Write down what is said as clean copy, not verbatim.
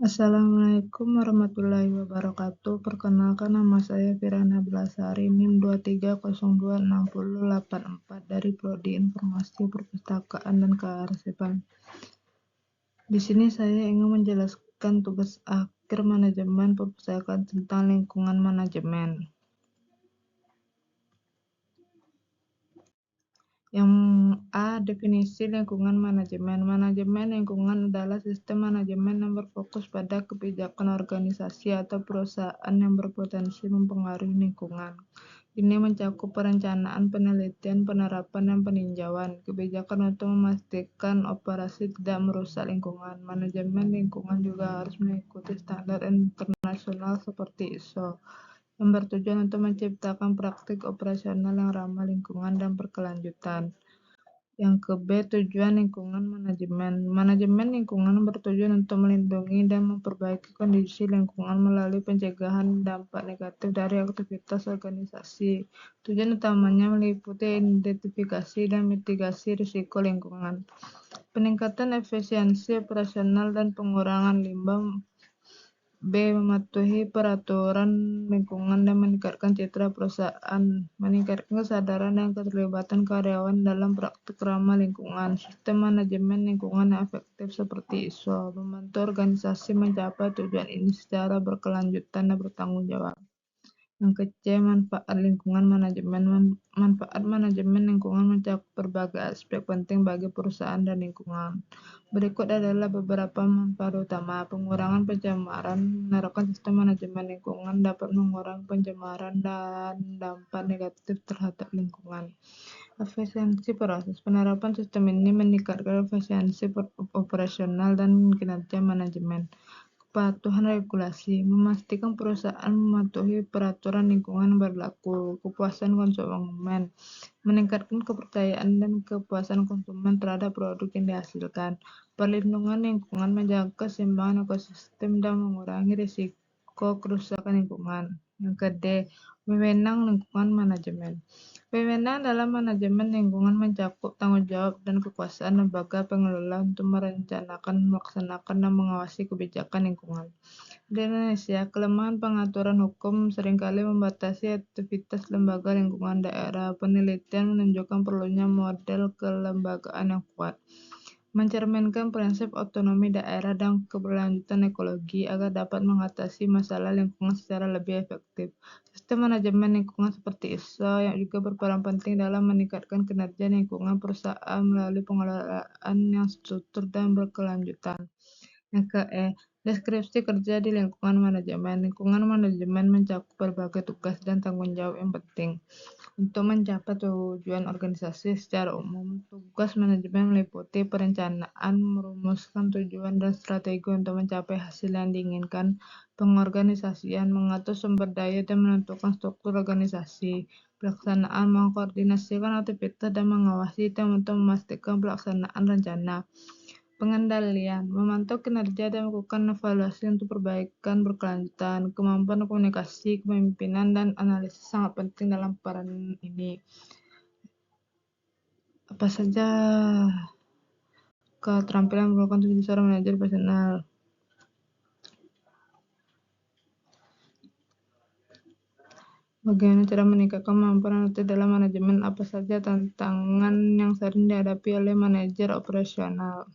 Assalamualaikum warahmatullahi wabarakatuh. Perkenalkan, nama saya Firana Belasari, NIM 23026084 dari Prodi Informasi Perpustakaan dan Kearsipan. Di sini saya ingin menjelaskan tugas akhir manajemen perpustakaan tentang lingkungan manajemen. Yang A. Definisi lingkungan manajemen. Manajemen lingkungan adalah sistem manajemen yang berfokus pada kebijakan organisasi atau perusahaan yang berpotensi mempengaruhi lingkungan. Ini mencakup perencanaan, penelitian, penerapan, dan peninjauan kebijakan untuk memastikan operasi tidak merusak lingkungan. Manajemen lingkungan juga harus mengikuti standar internasional seperti ISO, yang bertujuan untuk menciptakan praktik operasional yang ramah lingkungan dan berkelanjutan. Yang ke-B, tujuan lingkungan manajemen. Manajemen lingkungan bertujuan untuk melindungi dan memperbaiki kondisi lingkungan melalui pencegahan dampak negatif dari aktivitas organisasi. Tujuan utamanya meliputi identifikasi dan mitigasi risiko lingkungan, peningkatan efisiensi operasional dan pengurangan limbah. B. Mematuhi peraturan lingkungan dan meningkatkan citra perusahaan, meningkatkan kesadaran dan keterlibatan karyawan dalam praktik ramah lingkungan. Sistem manajemen lingkungan yang efektif seperti ISO membantu organisasi mencapai tujuan ini secara berkelanjutan dan bertanggung jawab. Yang ke-C, manfaat lingkungan manajemen. Manfaat manajemen lingkungan mencakup berbagai aspek penting bagi perusahaan dan lingkungan. Berikut adalah beberapa manfaat utama. Pengurangan pencemaran. Menerapkan sistem manajemen lingkungan dapat mengurangi pencemaran dan dampak negatif terhadap lingkungan. Efisiensi proses. Penerapan sistem ini meningkatkan efisiensi operasional dan kinerja manajemen. Kepatuhan regulasi. Memastikan perusahaan mematuhi peraturan lingkungan berlaku. Kepuasan konsumen. Meningkatkan kepercayaan dan kepuasan konsumen terhadap produk yang dihasilkan. Perlindungan lingkungan, menjaga keseimbangan ekosistem dan mengurangi risiko kerusakan lingkungan. Yang ke-D, wewenang lingkungan manajemen. Wewenang dalam manajemen lingkungan mencakup tanggung jawab dan kekuasaan lembaga pengelola untuk merencanakan, melaksanakan, dan mengawasi kebijakan lingkungan. Di Indonesia, kelemahan pengaturan hukum seringkali membatasi aktivitas lembaga lingkungan daerah. Penelitian menunjukkan perlunya model kelembagaan yang kuat, mencerminkan prinsip otonomi daerah dan keberlanjutan ekologi agar dapat mengatasi masalah lingkungan secara lebih efektif. Sistem manajemen lingkungan seperti ISO yang juga berperan penting dalam meningkatkan kinerja lingkungan perusahaan melalui pengelolaan yang struktur dan berkelanjutan. Yang ke-E, deskripsi kerja di lingkungan manajemen. Lingkungan manajemen mencakup berbagai tugas dan tanggung jawab yang penting untuk mencapai tujuan organisasi secara umum. Tugas manajemen meliputi perencanaan, merumuskan tujuan dan strategi untuk mencapai hasil yang diinginkan, pengorganisasian, mengatur sumber daya dan menentukan struktur organisasi, pelaksanaan, mengkoordinasikan aktivitas dan mengawasi tim untuk memastikan pelaksanaan rencana. Pengendalian, memantau kinerja dan melakukan evaluasi untuk perbaikan berkelanjutan. Kemampuan komunikasi, kepemimpinan, dan analisis sangat penting dalam peran ini. Apa saja keterampilan merupakan tujuan seorang manajer profesional? Bagaimana cara meningkatkan kemampuan analitik dalam manajemen? Apa saja tantangan yang sering dihadapi oleh manajer operasional?